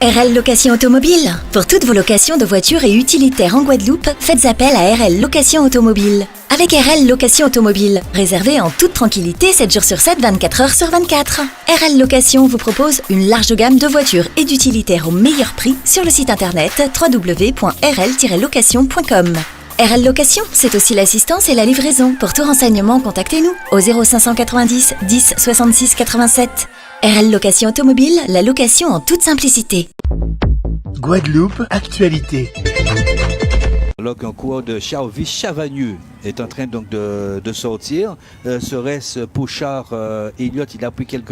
RL Location Automobile. Pour toutes vos locations de voitures et utilitaires en Guadeloupe, faites appel à RL Location Automobile. Avec RL Location Automobile, réservez en toute tranquillité 7 jours sur 7, 24 heures sur 24. RL Location vous propose une large gamme de voitures et d'utilitaires au meilleur prix sur le site internet www.rl-location.com. RL Location, c'est aussi l'assistance et la livraison. Pour tout renseignement, contactez-nous au 0590 10 66 87. RL Location Automobile, la location en toute simplicité. Guadeloupe, actualité. Alors qu'un coureur de Charvy-Chavagneux est en train donc de sortir, serait-ce Pochard Elliott, il a pris quelques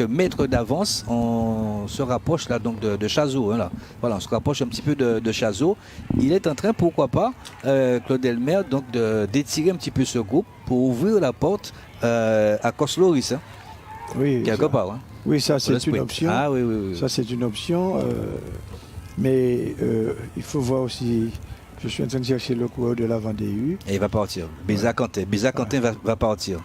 mètres d'avance. On se rapproche là donc de Chazot, hein, là. Voilà, on se rapproche un petit peu de Chazot. Il est en train, pourquoi pas, Claude Elmer, donc d'étirer un petit peu ce groupe pour ouvrir la porte à Cosloris, hein, oui, quelque part. Hein, oui, ça c'est une option. Ah oui, oui, oui. Ça c'est une option. Mais il faut voir aussi, je suis en train de chercher le coureur de la Vendée. Et il va partir. Béza Quentin. Béza Quentin va partir.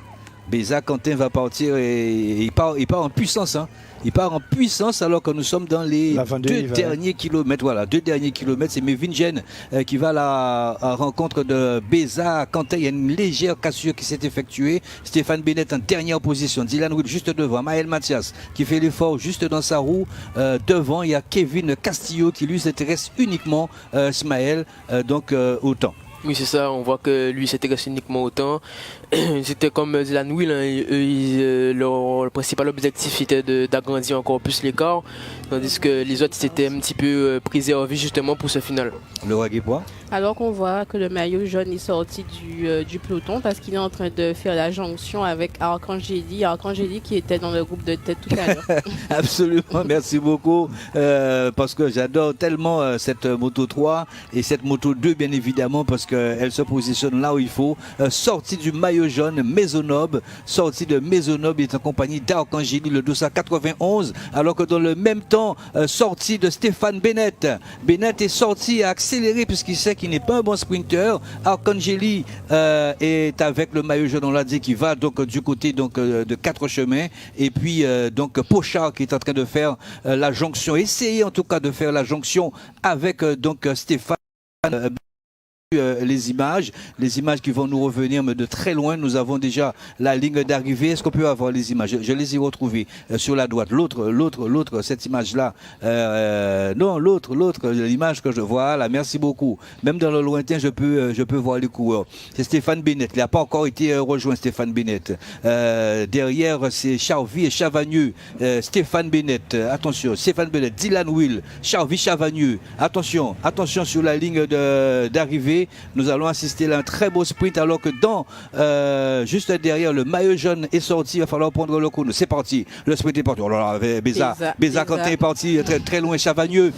Béza Quentin va partir et il part en puissance. Hein. Il part en puissance alors que nous sommes dans les deux derniers kilomètres. Voilà, 2 derniers kilomètres. C'est Mévingen qui va à la rencontre de Béza Quentin. Il y a une légère cassure qui s'est effectuée. Stéphane Bennett en dernière position. Dylan Wood juste devant. Maël Mathias qui fait l'effort juste dans sa roue. Devant, il y a Kevin Castillo qui lui s'intéresse uniquement Smaël autant. Oui, c'est ça, on voit que lui s'intéresse uniquement au temps. C'était comme Dylan Will, hein, leur principal objectif était d'agrandir encore plus l'écart, tandis que les autres s'étaient un petit peu préservés justement pour ce final. Le Raguipois. Alors qu'on voit que le maillot jaune est sorti du peloton parce qu'il est en train de faire la jonction avec Arcangeli qui était dans le groupe de tête tout à l'heure. Absolument, merci beaucoup, parce que j'adore tellement cette moto 3 et cette moto 2 bien évidemment, parce qu'elle se positionne là où il faut. Sortie du maillot jaune, Maisonneuve, sortie de Maisonneuve, il est en compagnie d'Arcangeli, le 291, alors que dans le même temps, sortie de Stéphane Bennett. Bennett est sorti à accélérer puisqu'il sait qu'il n'est pas un bon sprinter. Arcangeli est avec le maillot jaune, on l'a dit, qui va donc du côté donc de 4 chemins, et puis donc Pochard qui est en train de faire la jonction, essayer en tout cas de faire la jonction avec donc Stéphane. Les images qui vont nous revenir mais de très loin. Nous avons déjà la ligne d'arrivée. Est-ce qu'on peut avoir les images? Je les ai retrouvées sur la droite. L'autre, cette image-là. Non, l'autre, l'image que je vois là. Merci beaucoup. Même dans le lointain, je peux voir les coureurs. C'est Stéphane Bennett. Il n'a pas encore été rejoint, Stéphane Bennett. Derrière, c'est Charvy et Chavagneux. Stéphane Bennett. Attention, Stéphane Bennett, Dylan Will, Charvy, Chavagneux. Attention sur la ligne d'arrivée. Nous allons assister à un très beau sprint alors que juste derrière le maillot jaune est sorti. Il va falloir prendre le chrono. C'est parti. Le sprint est parti. Oh là là, Béza Quentin est parti très loin. Chavagneux.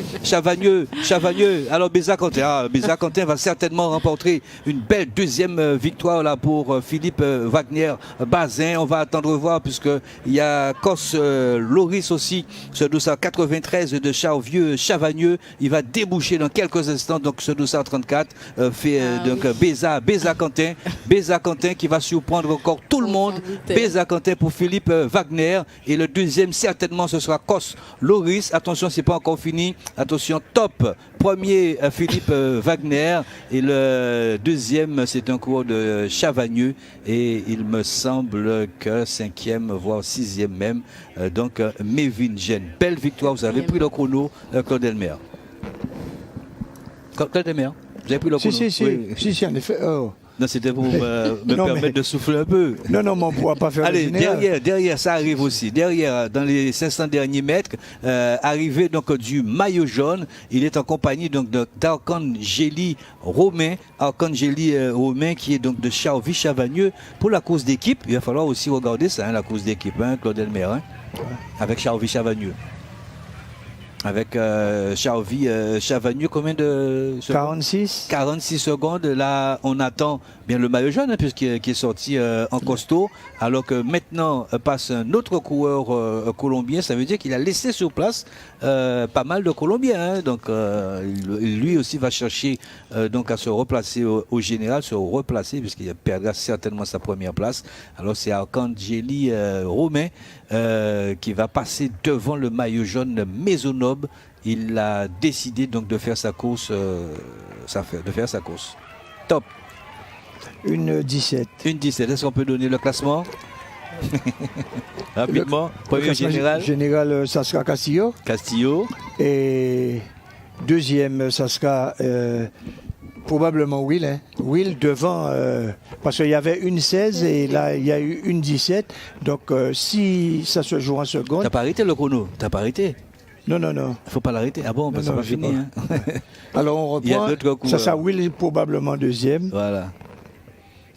Alors Béza Quentin va certainement remporter une belle deuxième victoire là pour Philippe Wagner Bazin. On va attendre voir puisqu'il y a Cos Loris aussi, ce 293 de Chavagneux. Il va déboucher dans quelques instants donc ce 234 donc Béza Quentin qui va surprendre encore tout le monde. Béza Quentin pour Philippe Wagner, et le deuxième certainement ce sera Cos Loris. Attention, c'est pas encore fini. Attention, top premier Philippe Wagner, et le deuxième c'est un coureur de Chavagneux, et il me semble que 5e voire 6e même, donc Mévingen. Belle victoire, vous avez pris le chrono, Claude Elmer. Claude Elmer, vous avez pris le chrono? Si, en effet. Oh. Non, c'était pour me permettre de souffler un peu. Non, mais on ne pourra pas faire. Allez, derrière, ça arrive aussi. Derrière, dans les 500 derniers mètres, arrivé donc du maillot jaune, il est en compagnie donc d'Arcangeli Romain. Arcangeli Romain qui est donc de Charvy-Chavagneux. Pour la course d'équipe, il va falloir aussi regarder ça, hein, la course d'équipe, hein, Claude Elmer, hein, ouais. Avec Charvy-Chavagneux. avec Chavagnu, combien de secondes? 46. 46 secondes. Là, on attend bien le maillot jaune, hein, puisqu'il qui est sorti en costaud. Alors que maintenant passe un autre coureur colombien. Ça veut dire qu'il a laissé sur place pas mal de Colombiens. Hein. Donc, lui aussi va chercher donc à se replacer au général, se replacer, puisqu'il perdra certainement sa première place. Alors, c'est Arcangeli Romain qui va passer devant le maillot jaune Maisonneuve. Il a décidé donc de faire sa course. Top. Une 17. Une 17. Est-ce qu'on peut donner le classement? Rapidement. Premier général. Général, ça sera Castillo. Castillo. Et deuxième, ça sera probablement Will. Hein. Will devant, parce qu'il y avait une 16 et là, il y a eu une 17. Donc, si ça se joue en seconde. T'as pas arrêté le chrono? T'as pas arrêté? Non, non, non. Il faut pas l'arrêter. Ah bon, ça va finir. Hein. Alors, on reprend. Ça sera Will probablement deuxième. Voilà.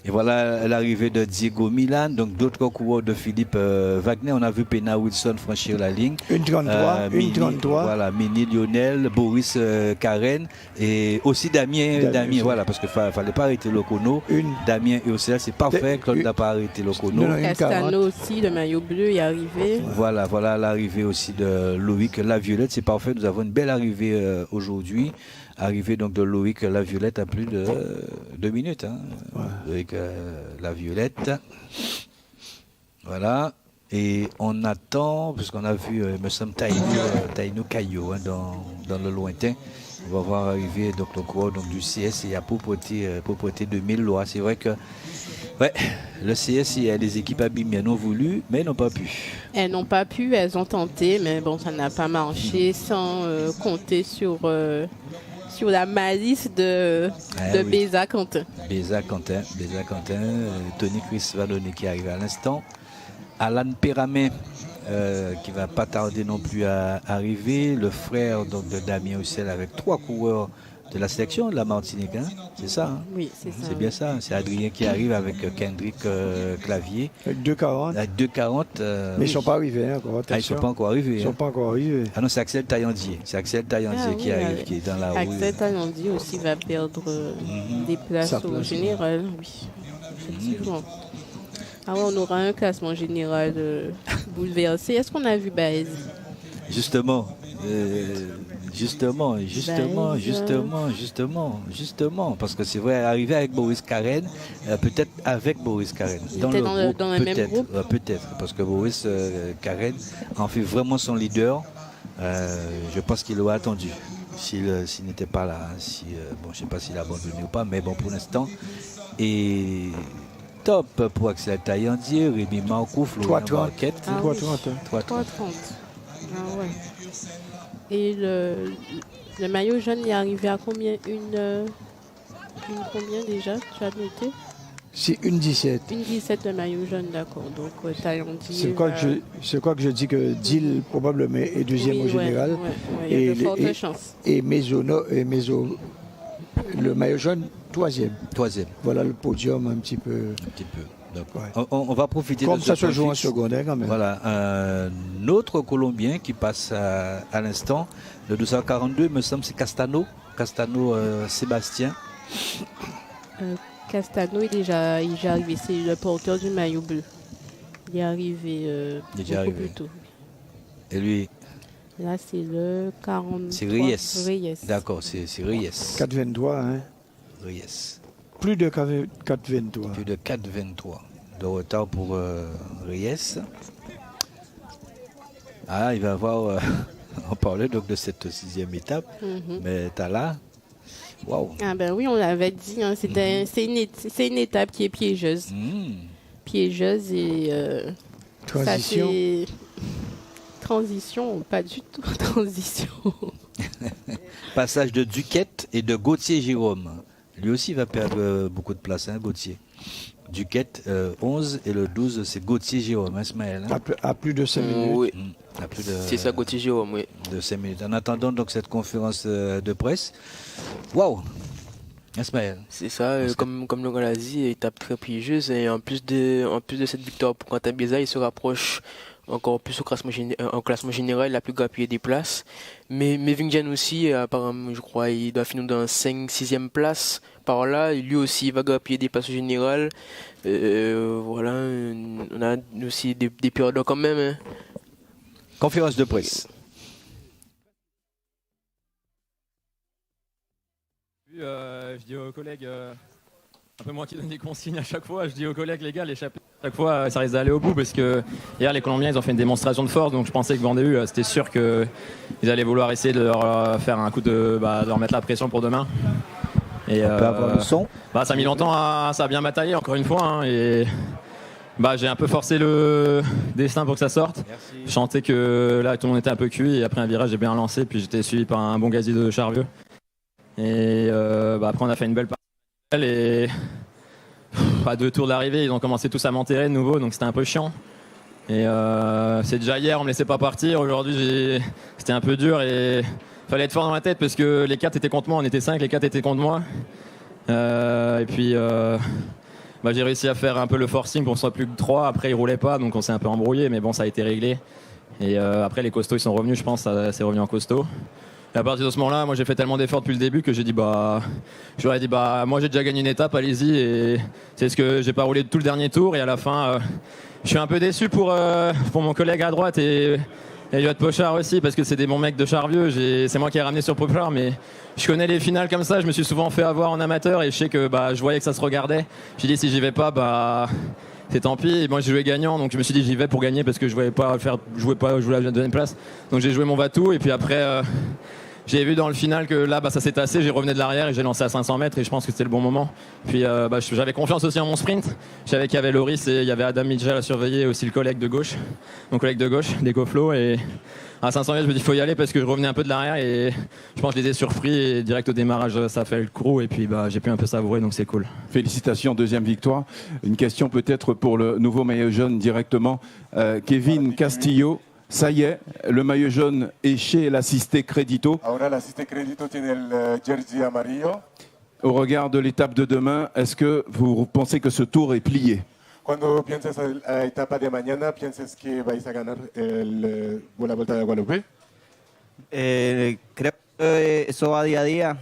Et voilà l'arrivée de Diego Milan, donc d'autres coureurs de Philippe Wagner. On a vu Pena Wilson franchir la ligne. Une 33, une 33. Voilà, Mini Lionel, Boris Karen et aussi Damien, voilà, parce qu'il ne fallait pas arrêter le chrono. Damien et aussi là, c'est parfait, Claude n'a pas arrêté le chrono. Castano aussi, le maillot bleu est arrivé. Voilà l'arrivée aussi de Loïc Laviolette, c'est parfait. Nous avons une belle arrivée aujourd'hui. Arrivée donc de Loïc Laviolette à plus de 2 minutes. Hein. Ouais. Loïc Laviolette. Voilà. Et on attend, puisqu'on a vu, me semble, Taïno Caillot hein, dans le lointain. On va voir arriver donc, le coureur donc, du CS et à Propreté 2000 lois. C'est vrai que le CS, il y a des équipes abîmées, elles ont voulu, mais elles n'ont pas pu. Elles n'ont pas pu, elles ont tenté, mais bon, ça n'a pas marché sans compter sur la malice de Béza Quentin. Béza Quentin, Tony Chris Vadoni qui arrive à l'instant. Alan Péramin qui va pas tarder non plus à arriver. Le frère donc, de Damien Hussel avec 3 coureurs de la sélection de la Martinique. Hein. C'est ça. Hein. Oui, c'est ça. C'est bien ça. C'est Adrien qui arrive avec Kendrick Clavier. Avec 2,40. Avec 2,40. Mais ils ne sont pas arrivés encore. Ils ne sont pas encore arrivés. Ils sont pas encore arrivés. Ah non, c'est Axel Taillandier. C'est Axel Taillandier qui arrive, qui est dans la roue. Axel Taillandier aussi va perdre des places au général. Oui, effectivement. Ah ouais, on aura un classement général bouleversé. Est-ce qu'on a vu Baez? Justement, parce que c'est vrai, arriver avec Boris Karen, peut-être avec Boris Karen. Dans le même groupe. Peut-être, parce que Boris Karen en fait vraiment son leader. Je pense qu'il l'aurait attendu s'il n'était pas là. Bon, je ne sais pas s'il a abandonné ou pas, mais bon, pour l'instant. Et top pour Axel Taillandier, Rémi Marcouf, Florian Marquette. 3,30. Ah ouais. Et le maillot jaune est arrivé à combien combien déjà? Tu as noté? C'est une 17. Une 17 le maillot jaune, d'accord. Donc Taillandier. C'est quoi que je dis que Dil probablement est deuxième au général. Il y a de fortes chances. Et Meso, le maillot jaune, troisième. Voilà le podium un petit peu. D'accord. Ouais. On va profiter comme de ça se joue en seconde quand même. Voilà, un autre Colombien qui passe à l'instant, le 242, me semble, c'est Castano Sébastien. Castano est déjà arrivé, c'est le porteur du maillot bleu. Il est arrivé beaucoup plus tôt. Et lui? Là, c'est le 43. C'est Reyes. D'accord, c'est Reyes. 4,23, hein? Reyes. Plus de 4,23. Plus de 4,23 de retard pour Reyes. Ah, il va avoir... on parlait donc de cette 6e étape, mais t'as là... Waouh. Ah ben oui, on l'avait dit, hein, c'est une étape qui est piégeuse. Piégeuse et... transition. Transition, pas du tout transition. Passage de Duquette et de Gauthier Jérôme. Lui aussi va perdre beaucoup de place, hein, Gauthier. Duquette 11 et le 12 c'est Gauthier Jérôme, hein, Ismaël. Hein. À plus de 5 minutes. Oui. C'est ça, Gauthier Jérôme, oui. De 5 minutes. En attendant donc cette conférence de presse. Waouh! Ismaël. C'est ça, comme Laurent l'a dit, étape très piégeuse et en plus de cette victoire pour Quentin Béza, il se rapproche encore plus en classement général, il a pu grappiller des places. Mais Vingjan aussi, apparemment, je crois, il doit finir dans 5-6e place. Par là, lui aussi, il va grappiller des places au général. Voilà, on a aussi des périodes quand même. Hein. Conférence de presse. Je dis aux collègues, un peu moi qui donne des consignes à chaque fois, je dis aux collègues, les gars, l'échappée, à chaque fois, ça risque d'aller au bout parce que hier, les Colombiens, ils ont fait une démonstration de force, donc je pensais que Vendée, c'était sûr qu'ils allaient vouloir essayer de leur faire un coup de leur mettre la pression pour demain. Et, On peut avoir le son. Ça a mis longtemps, ça a bien bataillé encore une fois, hein, et j'ai un peu forcé le destin pour que ça sorte. Merci. Je sentais que là, tout le monde était un peu cuit, et après un virage, j'ai bien lancé, puis j'étais suivi par un bon gazier de Charvieux. Et après on a fait une belle partie et à 2 tours d'arrivée ils ont commencé tous à m'enterrer de nouveau, donc c'était un peu chiant. Et c'est déjà hier on me laissait pas partir, aujourd'hui c'était un peu dur et fallait être fort dans la tête parce que les 4 étaient contre moi, on était 5, les 4 étaient contre moi. Et puis j'ai réussi à faire un peu le forcing pour qu'on soit plus que 3, après ils roulaient pas donc on s'est un peu embrouillé, mais bon ça a été réglé. Et après les costauds ils sont revenus, je pense, ça c'est revenu en costaud. Et à partir de ce moment-là, moi j'ai fait tellement d'efforts depuis le début que j'ai dit moi j'ai déjà gagné une étape, allez-y. Et c'est ce que j'ai pas roulé tout le dernier tour. Et à la fin, je suis un peu déçu pour mon collègue à droite et Elliot Pochard aussi parce que c'est des bons mecs de Charvieux. C'est moi qui ai ramené sur Pochard, mais je connais les finales comme ça. Je me suis souvent fait avoir en amateur et je sais que je voyais que ça se regardait. J'ai dit si j'y vais pas, c'est tant pis. Et moi j'ai joué gagnant, donc je me suis dit j'y vais pour gagner parce que je voulais pas jouer la deuxième place. Donc j'ai joué mon va-tout et puis après. J'ai vu dans le final que là, ça s'est tassé, j'ai revenu de l'arrière et j'ai lancé à 500 mètres et je pense que c'était le bon moment. Puis j'avais confiance aussi en mon sprint. Je savais qu'il y avait Loris et il y avait Adam Mitchell à surveiller, aussi le collègue de gauche, mon collègue de gauche, d'EcoFlow. Et à 500 mètres, je me dis il faut y aller parce que je revenais un peu de l'arrière et je pense que je les ai surpris et direct au démarrage, ça a fait le crew et puis j'ai pu un peu savourer, donc c'est cool. Félicitations, deuxième victoire. Une question peut-être pour le nouveau maillot jaune directement. Kevin Castillo. Ça y est, le maillot jaune est chez l'Assisté Crédito. Ahora l'Assisté Crédito tiene el jersey amarillo. Au regard de l'étape de demain, est-ce que vous pensez que ce tour est plié? Cuando pienses a la etapa de mañana, piensas que vais a ganar la Vuelta de Guadalupe. Creo que eso va día a día.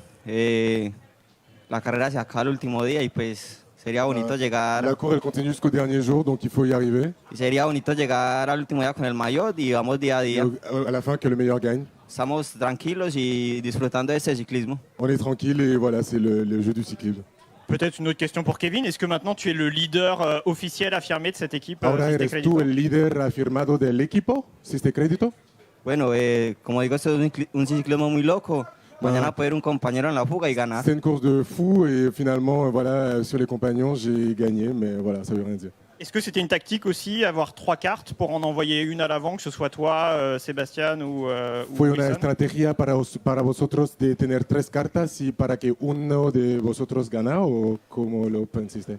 La carrera se acaba el último día y pues sería bonito llegar. La course elle continue jusqu'au dernier jour, donc il faut y arriver. Y sería bonito llegar al último día con el maillot y vamos día a día. À la fin, que le meilleur gagne. Estamos tranquilos y disfrutando de ese ciclismo. On est tranquille et voilà, c'est le jeu du cyclisme. Peut-être une autre question pour Kevin. Est-ce que maintenant tu es le leader officiel affirmé de cette équipe? Ahora eres tú el líder afirmado del equipo, Assisté Crédito. Bueno, como digo, esto es un ciclismo muy loco. Mañana puede ir un compañero en la fuga y ganar. C'est une course de fou et finalement, voilà, sur les compagnons, j'ai gagné, mais voilà, ça veut rien dire. Est-ce que c'était une tactique aussi, avoir 3 cartes pour en envoyer une à l'avant, que ce soit toi, Sébastien ou Fue Wilson? una estrategia para vosotros de tener 3 cartas y para que uno de vosotros gana o cómo lo pensaste?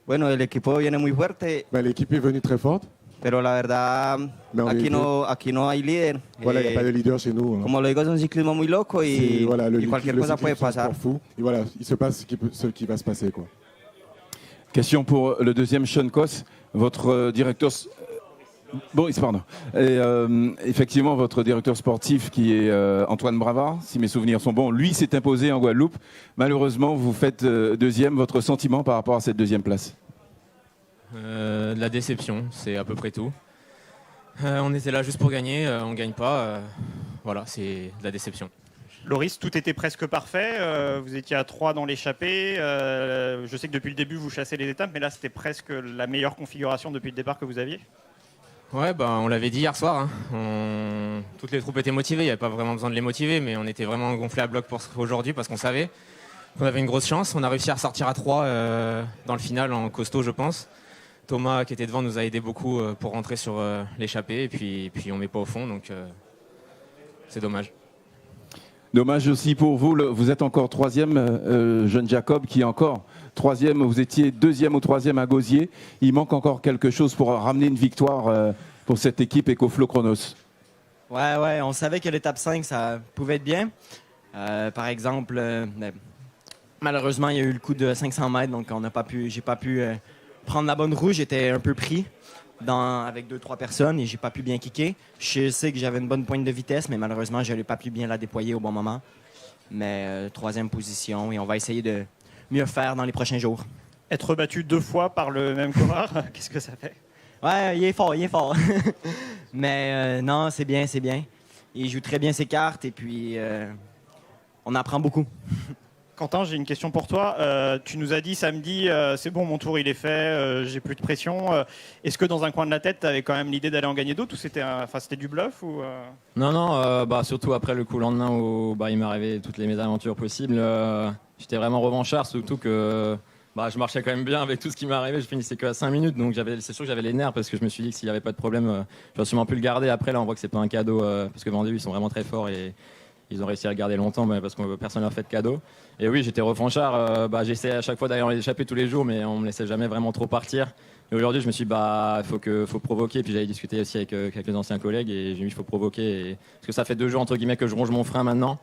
Bueno, el equipo viene muy fuerte. L'équipe est venue très forte. Pero la verdad, aquí no hay líder. Voilà, il n'y a pas de leader chez nous. Como lo digo, es un ciclismo muy loco y, voilà, y cualquier cosa puede pasar. Fou. Et voilà, il se passe ce qui va se passer, quoi. Question pour le deuxième Sean Koss, votre directeur. Boris, pardon. Et, effectivement, votre directeur sportif qui est Antoine Bravard, si mes souvenirs sont bons, lui s'est imposé en Guadeloupe. Malheureusement, vous faites deuxième. Votre sentiment par rapport à cette deuxième place? De la déception, c'est à peu près tout. On était là juste pour gagner, on ne gagne pas. Voilà, c'est de la déception. Loris, tout était presque parfait. Vous étiez à 3 dans l'échappée. Je sais que depuis le début, vous chassez les étapes, mais là, c'était presque la meilleure configuration depuis le départ que vous aviez. Ouais, on l'avait dit hier soir. Hein. Toutes les troupes étaient motivées. Il n'y avait pas vraiment besoin de les motiver, mais on était vraiment gonflés à bloc pour aujourd'hui parce qu'on savait qu'on avait une grosse chance. On a réussi à ressortir à 3 dans le final en costaud, je pense. Thomas, qui était devant, nous a aidé beaucoup pour rentrer sur l'échappée. Et puis on ne met pas au fond, donc c'est dommage. Dommage aussi pour vous. Vous êtes encore troisième, jeune Jacob, qui est encore troisième. Vous étiez deuxième ou troisième à Gosier. Il manque encore quelque chose pour ramener une victoire pour cette équipe EcoFlow Chronos. Ouais, on savait que l'étape 5, ça pouvait être bien. Par exemple, malheureusement, il y a eu le coup de 500 mètres, donc j'ai pas pu prendre la bonne roue. J'étais un peu pris. avec 2-3 personnes et j'ai pas pu bien kicker. Je sais que j'avais une bonne pointe de vitesse, mais malheureusement, je n'ai pas pu bien la déployer au bon moment. Mais 3e position et on va essayer de mieux faire dans les prochains jours. Être battu 2 fois par le même coureur, qu'est-ce que ça fait? Ouais, il est fort. Mais non, c'est bien. Il joue très bien ses cartes et puis on apprend beaucoup. Quentin, j'ai une question pour toi. Tu nous as dit samedi, c'est bon, mon tour il est fait, j'ai plus de pression. Est-ce que dans un coin de la tête, tu avais quand même l'idée d'aller en gagner d'autres ou c'était du bluff ou Non, surtout après le coup le lendemain où il m'est arrivé toutes les mésaventures possibles. J'étais vraiment revanchard, surtout que je marchais quand même bien avec tout ce qui m'est arrivé. Je finissais que à 5 minutes, donc c'est sûr que j'avais les nerfs parce que je me suis dit que s'il n'y avait pas de problème, j'aurais sûrement pu le garder. Après, là, on voit que c'est pas un cadeau parce que Vendée, ils sont vraiment très forts et ils ont réussi à le garder longtemps parce que personne ne leur fait de cadeau. Et oui, j'étais revanchard. J'essayais à chaque fois d'aller en échapper tous les jours, mais on me laissait jamais vraiment trop partir. Et aujourd'hui, je me suis dit, faut provoquer. Puis j'avais discuté aussi avec quelques anciens collègues et j'ai dit, il faut provoquer. Parce que ça fait 2 jours, entre guillemets, que je ronge mon frein maintenant.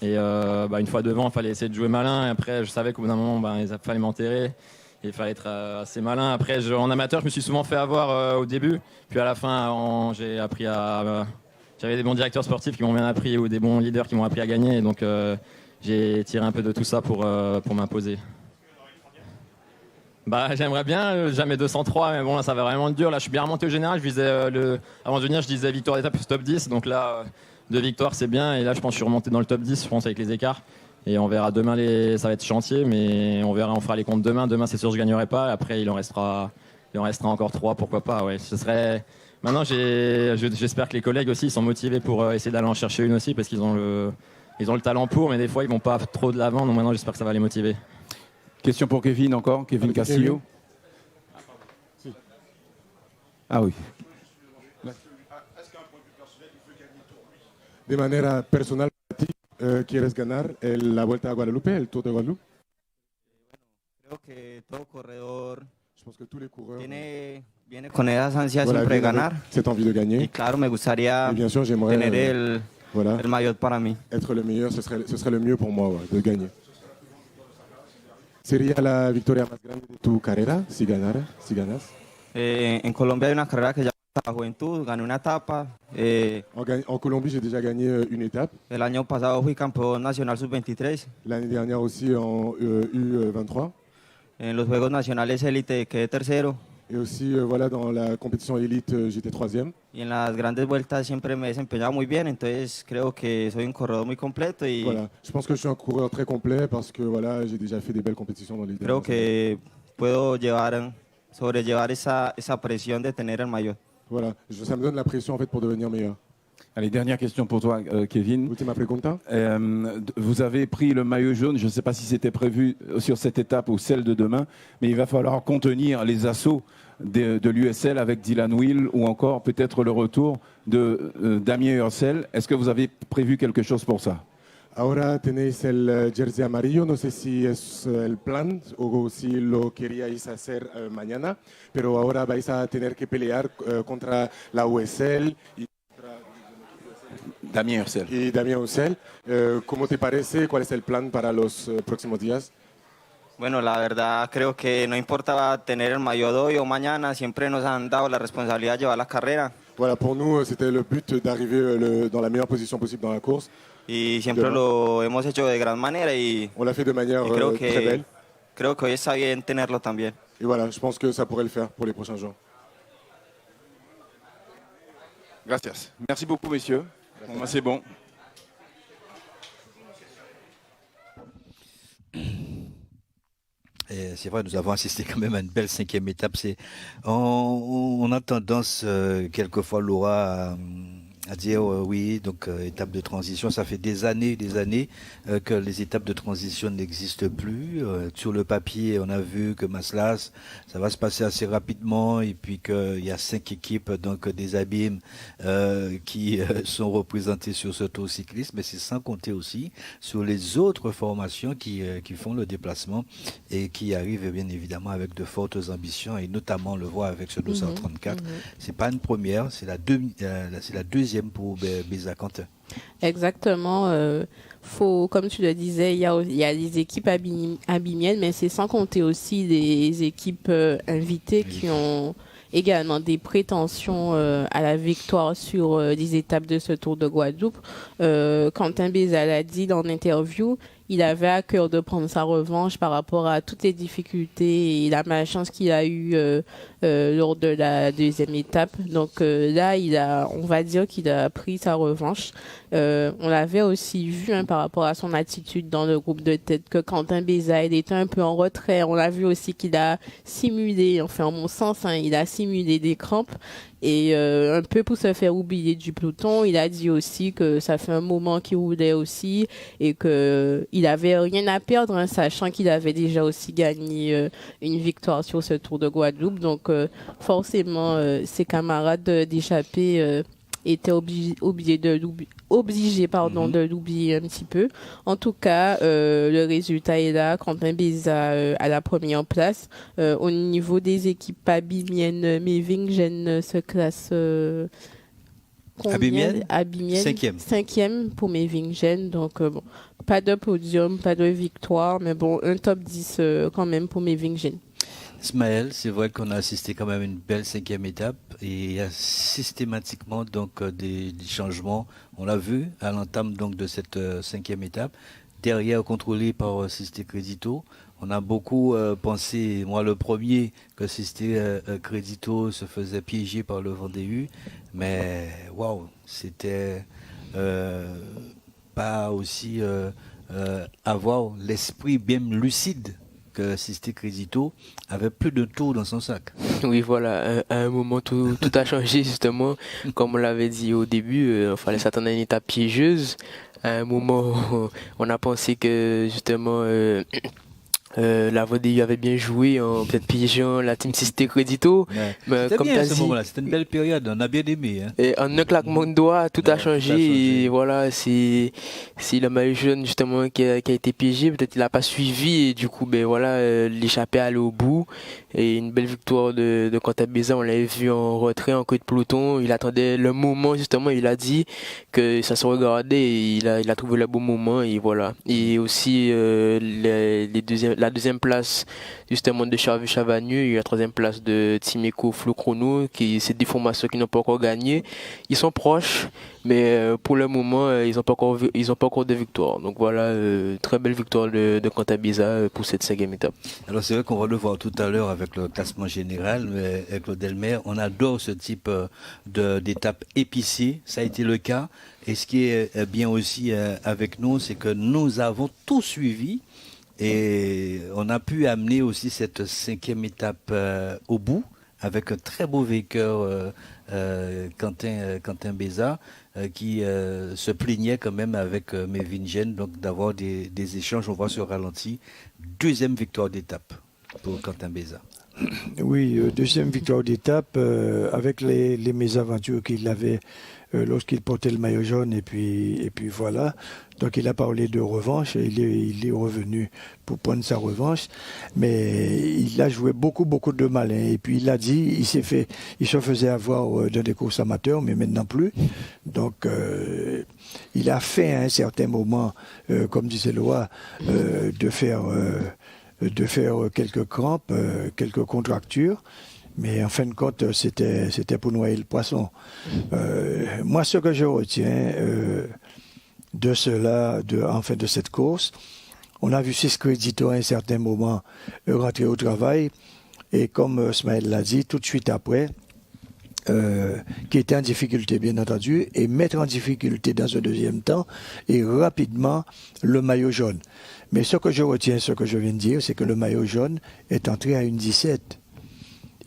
Et une fois devant, il fallait essayer de jouer malin. Et après, je savais qu'au bout d'un moment, il fallait m'enterrer. Il fallait être assez malin. Après, en amateur, je me suis souvent fait avoir au début. Puis à la fin, j'ai appris à... J'avais des bons directeurs sportifs qui m'ont bien appris ou des bons leaders qui m'ont appris à gagner. Et donc, j'ai tiré un peu de tout ça pour m'imposer. J'aimerais bien, jamais 203, mais bon, là, ça va vraiment être dur. Là, je suis bien remonté au général. Avant de venir, je disais victoire d'étape plus top 10. Donc là, 2 victoires, c'est bien. Et là, je pense que je suis remonté dans le top 10, je pense, avec les écarts. Et on verra demain, ça va être chantier, mais on fera les comptes demain. Demain, c'est sûr, je ne gagnerai pas. Après, il en restera encore 3, pourquoi pas. Ouais. Maintenant, j'espère que les collègues aussi ils sont motivés pour essayer d'aller en chercher une aussi, parce qu'ils ont le talent pour, mais des fois, ils ne vont pas trop de l'avant. Donc maintenant, j'espère que ça va les motiver. Question pour Kevin encore, Kevin Castillo. Ah oui. De manera personal, ¿quieres ganar la Vuelta a Guadalupe, el Tour de Guadalupe? Creo que todo corredor Je pense que tous les coureurs viene con esas ansias siempre de ganar. Cette envie de gagner. Y claro, me gustaría bien sûr, j'aimerais tener el maillot para mí. Être le meilleur, ce serait le mieux pour moi, de gagner. ¿Sería la victoria más grande de tu carrera si ganas? En Colombia hay una carrera que se llama La Juventud, gané una etapa. En Colombie, j'ai déjà gagné une étape. El año pasado fui campeón nacional sub-23. L'année dernière aussi en U23. En los Juegos Nacionales Élite quedé tercero. Et aussi, dans la compétition élite, j'étais 3e. Y en las grandes vueltas siempre me he desempeñado muy bien, entonces creo que soy un corredor muy completo. Voilà, je pense que je suis un coureur très complet parce que j'ai déjà fait des belles compétitions dans les creo que puedo sobrellevar esa presión de tener el maillot. Voilà, ça me donne la pression en fait pour devenir meilleur. Allez, dernière question pour toi, Kevin. Ultima pregunta. Vous avez pris le maillot jaune, je ne sais pas si c'était prévu sur cette étape ou celle de demain, mais il va falloir contenir les assauts de l'USL avec Dylan Will ou encore peut-être le retour de Damien Hirzel. Est-ce que vous avez prévu quelque chose pour ça? Ahora tenéis el jersey amarillo, no sé si es el plan o si lo queríais hacer mañana, pero ahora vais a tener que pelear contra la USL y Damien Hirzel. Y Damien Hirzel, ¿cómo te parece? ¿Cuál es el plan para los próximos días? Bueno, la verdad creo que no importaba tener el maillot hoy o mañana, siempre nos han dado la responsabilidad de llevar la carrera. Voilà, pour nous, c'était le but d'arriver dans la meilleure position possible dans la course. Y siempre lo hemos hecho de gran manera y on l'a fait de manière très belle. Creo que hoy está bien tenerlo también. Et voilà, je pense que ça pourrait le faire pour les prochains jours. Gracias. Merci beaucoup, messieurs. Bon, c'est bon. C'est vrai, nous avons assisté quand même à une belle 5e étape. On a tendance, quelquefois, Laura, à dire oui, donc étape de transition, ça fait des années que les étapes de transition n'existent plus. Sur le papier, on a vu que Maslas, ça va se passer assez rapidement et puis qu'il y a 5 équipes, donc des abîmes qui sont représentées sur ce tour cycliste, mais c'est sans compter aussi sur les autres formations qui font le déplacement et qui arrivent bien évidemment avec de fortes ambitions et notamment on le voit avec ce 234. C'est pas une première, c'est la deuxième pour Béza Quentin. Exactement. Comme tu le disais, il y a des équipes abimiennes, mais c'est sans compter aussi des équipes invitées également des prétentions à la victoire sur des étapes de ce Tour de Guadeloupe. Quentin Béza l'a dit dans l'interview, il avait à cœur de prendre sa revanche par rapport à toutes les difficultés et la malchance qu'il a eue lors de la deuxième étape. Donc là, on va dire qu'il a pris sa revanche. On l'avait aussi vu par rapport à son attitude dans le groupe de tête que Quentin Béza, il était un peu en retrait. On a vu aussi qu'il a simulé, enfin en mon sens, il a simulé des crampes. Et un peu pour se faire oublier du peloton, il a dit aussi que ça fait un moment qu'il roulait aussi et qu'il avait rien à perdre, sachant qu'il avait déjà aussi gagné une victoire sur ce Tour de Guadeloupe. Donc forcément, ses camarades d'échappée étaient obligés de l'oublier un petit peu. En tout cas, le résultat est là. Quentin Béza à la première place. Au niveau des équipes abimiennes, Mevingen se classe Abimienne, cinquième pour Mevingen. Donc bon, pas de podium, pas de victoire, mais bon, un top 10 quand même pour Mevingen. Ismaël, c'est vrai qu'on a assisté quand même à une belle 5e étape et il y a systématiquement donc des changements. On l'a vu à l'entame donc de cette 5e étape. Derrière, contrôlé par Sisté Crédito. On a beaucoup pensé, moi le premier, que Sisté Crédito se faisait piéger par le Vendée-U. Mais waouh, c'était pas aussi avoir l'esprit bien lucide que Sisté Crédito avait plus de tours dans son sac. Oui, voilà, à un moment tout a changé justement, comme on l'avait dit au début, il fallait s'attendre à une étape piégeuse. À un moment, on a pensé que justement la Vendée avait bien joué en peut-être piégeant la team Sisté Crédito. Ouais. C'était bien à ce moment-là, c'était une belle période, on a bien aimé. Hein. Et en un claquement de doigts, tout a changé. Et voilà, c'est le maillot jaune justement qui a été piégé, peut-être il n'a pas suivi et du coup, ben voilà, l'échappée allait au bout. Et une belle victoire de Quentin Béza, on l'avait vu en retrait, en queue de peloton. Il attendait le moment justement, il a dit que ça se regardait et il a trouvé le bon moment et voilà. Et aussi la deuxième place justement de Charles Chavagneux et la troisième place de Timeco Flo Chrono, qui c'est des formations qui n'ont pas encore gagné. Ils sont proches, mais pour le moment ils n'ont pas encore de victoire. Donc voilà, très belle victoire de Quentin Béza pour cette 5e étape. Alors c'est vrai qu'on va le voir tout à l'heure avec le classement général, mais avec Claude Delmer, on adore ce type d'étape épicée. Ça a été le cas. Et ce qui est bien aussi avec nous, c'est que nous avons tout suivi. Et on a pu amener aussi cette 5e étape au bout avec un très beau vainqueur, Quentin Béza, qui se plaignait quand même avec Mevingen, donc d'avoir des échanges, on voit sur ralenti. 2e victoire d'étape pour Quentin Béza. Oui, 2e victoire d'étape avec les mésaventures qu'il avait lorsqu'il portait le maillot jaune et puis voilà. Donc il a parlé de revanche, il est revenu pour prendre sa revanche, mais il a joué beaucoup de malin. Et puis il a dit, il se faisait avoir dans des courses amateurs, mais maintenant plus. Donc il a fait à un certain moment, comme disait Loa, de faire quelques crampes, quelques contractures. Mais en fin de compte, c'était pour noyer le poisson. Moi, ce que je retiens de cela, de cette course, on a vu Sisté Crédito à un certain moment rentrer au travail. Et comme Smaël l'a dit, tout de suite après, qui était en difficulté, bien entendu, et mettre en difficulté dans un deuxième temps, et rapidement, le maillot jaune. Mais ce que je retiens, ce que je viens de dire, c'est que le maillot jaune est entré à 1,17.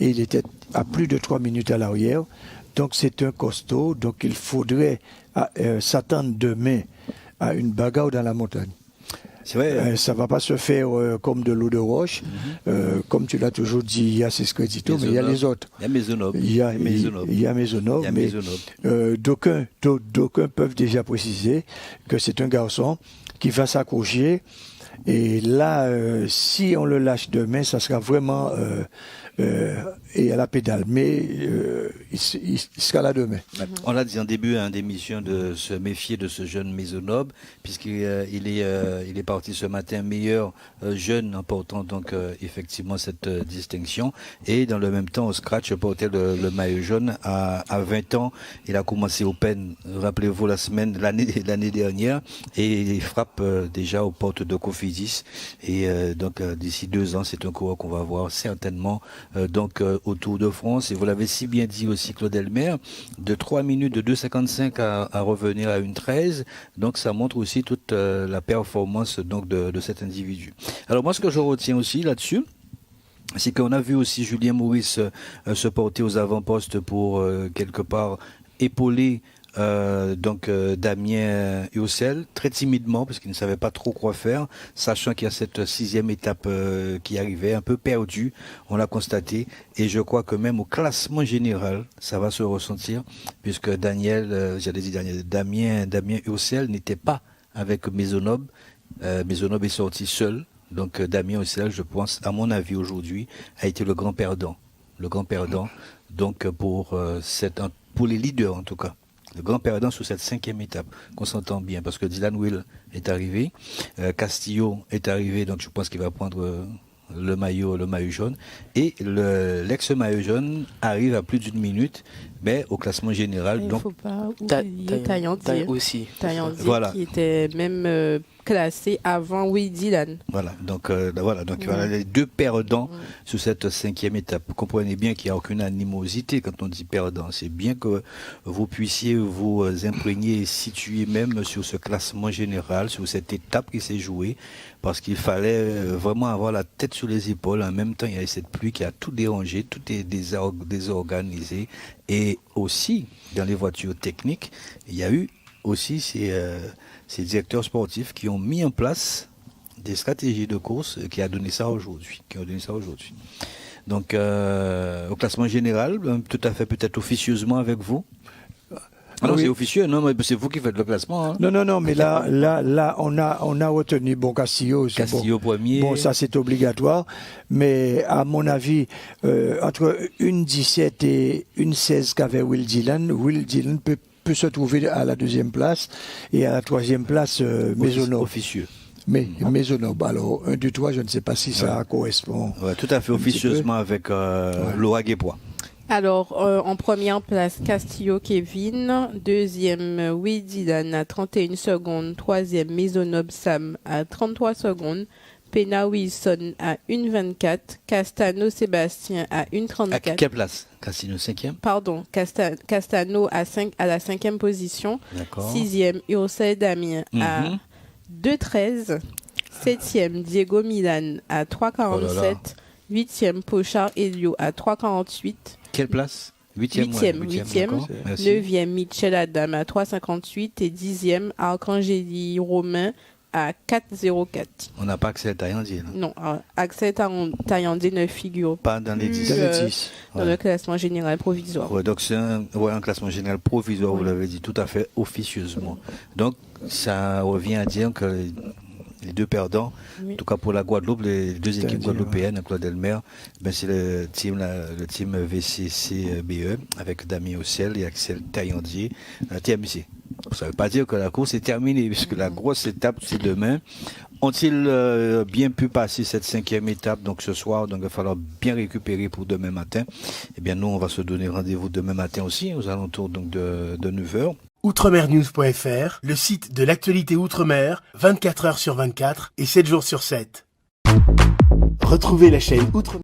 Et il était à plus de 3 minutes à l'arrière. Donc c'est un costaud. Donc il faudrait s'attendre demain à une bagarre dans la montagne. C'est vrai. Ça ne va pas se faire comme de l'eau de roche. Comme tu l'as toujours dit, il y a Sisté Crédito, mais il y a les autres. Il y a Maisonneuve. Il y a Maisonneuve. Mais d'aucuns peuvent déjà préciser que c'est un garçon qui va s'accrocher. Et là, si on le lâche demain, ça sera vraiment et à la pédale. Mais il sera là demain. On l'a dit en début d'émission de se méfier de ce jeune Maisonneuve, puisqu'il est parti ce matin meilleur jeune en portant donc effectivement cette distinction. Et dans le même temps, au scratch, portait le maillot jaune à 20 ans. Il a commencé Open, rappelez-vous, l'année dernière, et il frappe déjà aux portes de Cofidis. Et donc d'ici 2 ans, c'est un coureur qu'on va voir certainement au Tour de France. Et vous l'avez si bien dit aussi, Claude Elmer, de 3 minutes de 2,55 à revenir à 1,13. Donc ça montre aussi toute la performance donc de cet individu. Alors moi, ce que je retiens aussi là-dessus, c'est qu'on a vu aussi Julien Maurice se porter aux avant-postes pour quelque part épauler Damien Hussel, très timidement, parce qu'il ne savait pas trop quoi faire, sachant qu'il y a cette 6e étape qui arrivait, un peu perdue, on l'a constaté, et je crois que même au classement général, ça va se ressentir, puisque Damien Hussel n'était pas avec Maisonneuve. Maisonneuve est sorti seul, donc Damien Hussel, je pense, à mon avis aujourd'hui, a été le grand perdant. Donc pour les leaders en tout cas. Le grand perdant sur cette 5e étape, qu'on s'entend bien, parce que Dylan Will est arrivé, Castillo est arrivé, donc je pense qu'il va prendre le maillot jaune, et l'ex-maillot jaune arrive à plus d'1 minute, mais au classement général. Il ne donc faut pas oublier Taillandier aussi. Taillandier voilà. Qui était même classé avant Will Dylan. Voilà, donc il y a les 2 perdants sur cette 5e étape. Vous comprenez bien qu'il n'y a aucune animosité quand on dit perdant. C'est bien que vous puissiez vous imprégner et situer même sur ce classement général, sur cette étape qui s'est jouée, parce qu'il fallait vraiment avoir la tête sur les épaules. En même temps, il y a cette pluie qui a tout dérangé, tout est désorganisé. Et aussi, dans les voitures techniques, il y a eu aussi ces directeurs sportifs qui ont mis en place des stratégies de course qui ont donné ça aujourd'hui. Donc, au classement général, tout à fait peut-être officieusement avec vous. Non, oui. C'est officieux, non, mais c'est vous qui faites le classement. Hein. Non, mais là, on a retenu Castillo. Castillo premier. Bon, ça c'est obligatoire, mais à mon avis, entre 1,17 et 1,16 qu'avait Will Dylan peut se trouver à la 2e place, et à la 3e place, Maisonneuve. Officieux. Mais Maisonneuve, alors 1, 2, 3, je ne sais pas si ça correspond. Ouais, tout à fait officieusement avec Laura Guépois. Alors, en première place, Castillo Kevin. 2e, Will Dylan à 31 secondes. 3e, Maisonneuve Sam à 33 secondes. Pena Wilson à 1,24. Castano Sébastien à 1,34. À quelle place? Castano 5e? Pardon, Castano à la 5e position. D'accord. 6e, Ursel Damien à 2,13. 7e, Diego Milan à 3,47. 8e, Pochard Elio à 3,48. Quelle place? 8e. 9e, Michel Adam à 3,58. Et 10e, Arcangeli Romain à 4,04. On n'a pas Axel Taillandier. Non, Axel Taillandier ne figure pas dans les 10. Dans le classement général provisoire. Ouais, donc c'est un classement général provisoire, vous l'avez dit tout à fait officieusement. Donc ça revient à dire que les 2 perdants, en tout cas pour la Guadeloupe, les 2 équipes guadeloupéennes, Claude Elmer, c'est le team VCC BE avec Damien Hussel et Axel Taillandier, la TMC. Ça ne veut pas dire que la course est terminée, puisque la grosse étape, c'est demain. Ont-ils bien pu passer cette 5e étape, donc ce soir, donc il va falloir bien récupérer pour demain matin. Eh bien, nous, on va se donner rendez-vous demain matin aussi, aux alentours donc de 9h. Outremernews.fr, le site de l'actualité Outre-mer, 24 heures sur 24 et 7 jours sur 7. Retrouvez la chaîne Outre-mer.